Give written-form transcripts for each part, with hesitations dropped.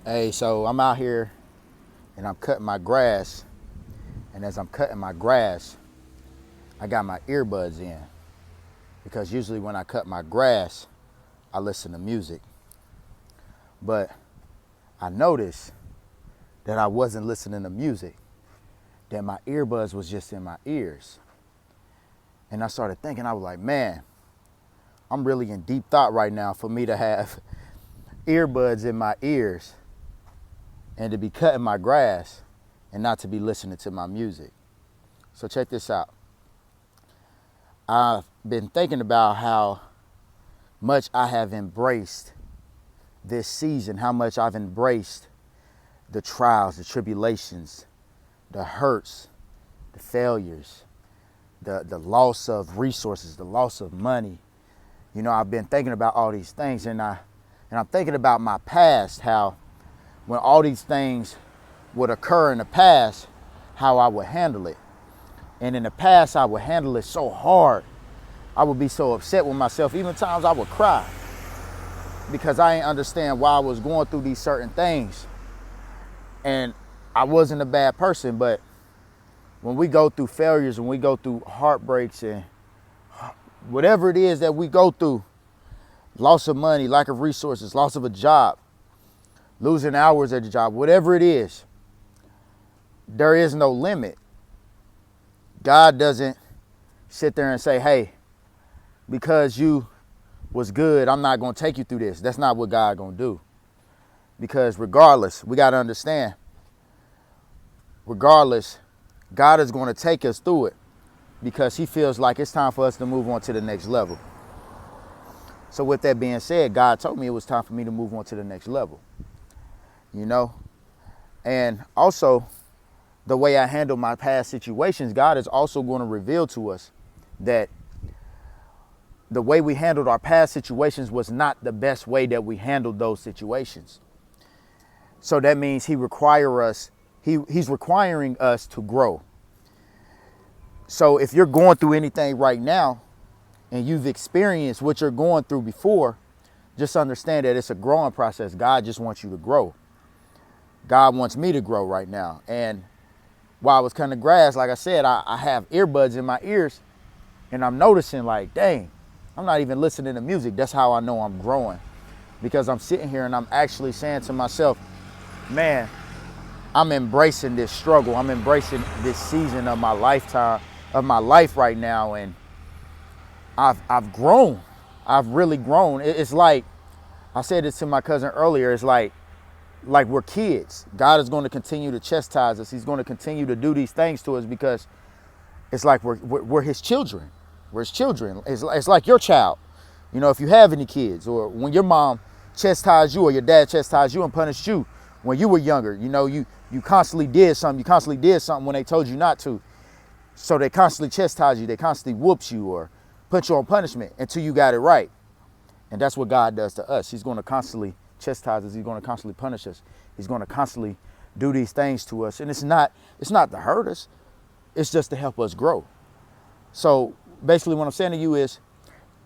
Hey, so I'm out here and I'm cutting my grass. And as I'm cutting my grass, I got my earbuds in. Because usually when I cut my grass, I listen to music. But I noticed that I wasn't listening to music, that my earbuds was just in my ears. And I started thinking, I was like, man, I'm really in deep thought right now for me to have earbuds in my ears and to be cutting my grass and not to be listening to my music. So check this out. I've been thinking about how much I have embraced this season, how much I've embraced the trials, the tribulations, the hurts, the failures, the loss of resources, the loss of money. You know, I've been thinking about all these things, and I'm thinking about my past, how when all these things would occur in the past, how I would handle it. And in the past, I would handle it so hard. I would be so upset with myself. Even times I would cry because I didn't understand why I was going through these certain things. And I wasn't a bad person, but when we go through failures, when we go through heartbreaks and whatever it is that we go through, loss of money, lack of resources, loss of a job, losing hours at the job, whatever it is, there is no limit. God doesn't sit there and say, hey, because you was good, I'm not going to take you through this. That's not what God going to do. Because regardless, we got to understand, regardless, God is going to take us through it because he feels like it's time for us to move on to the next level. So with that being said, God told me it was time for me to move on to the next level, you know? And also, the way I handle my past situations, God is also going to reveal to us that the way we handled our past situations was not the best way that we handled those situations. So that means he's requiring us to grow. So if you're going through anything right now and you've experienced what you're going through before, just understand that it's a growing process. God just wants you to grow. God wants me to grow right now. And while I was cutting grass, like I said, I have earbuds in my ears and I'm noticing like, dang, I'm not even listening to music. That's how I know I'm growing, because I'm sitting here and I'm actually saying to myself, man, I'm embracing this struggle. I'm embracing this season of my lifetime, of my life right now. And I've grown. I've really grown. It's like, I said this to my cousin earlier, it's like we're kids. God is going to continue to chastise us. He's going to continue to do these things to us because it's like we're his children. We're his children. It's like your child. You know, if you have any kids, or when your mom chastised you or your dad chastised you and punished you when you were younger, you know, you constantly did something. You constantly did something when they told you not to. So they constantly chastise you. They constantly whoops you or put you on punishment until you got it right. And that's what God does to us. He's going to constantly chastise us. He's going to constantly punish us. He's going to constantly do these things to us. And it's not to hurt us. It's just to help us grow. So basically what I'm saying to you is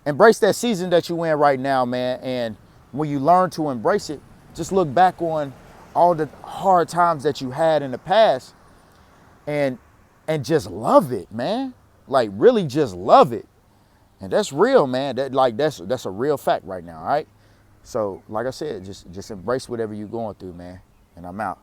embrace that season that you're in right now, man. And when you learn to embrace it, just look back on all the hard times that you had in the past and just love it, man. Like really just love it. And that's real, man. That's a real fact right now, all right? So like I said, just embrace whatever you're going through, man. And I'm out.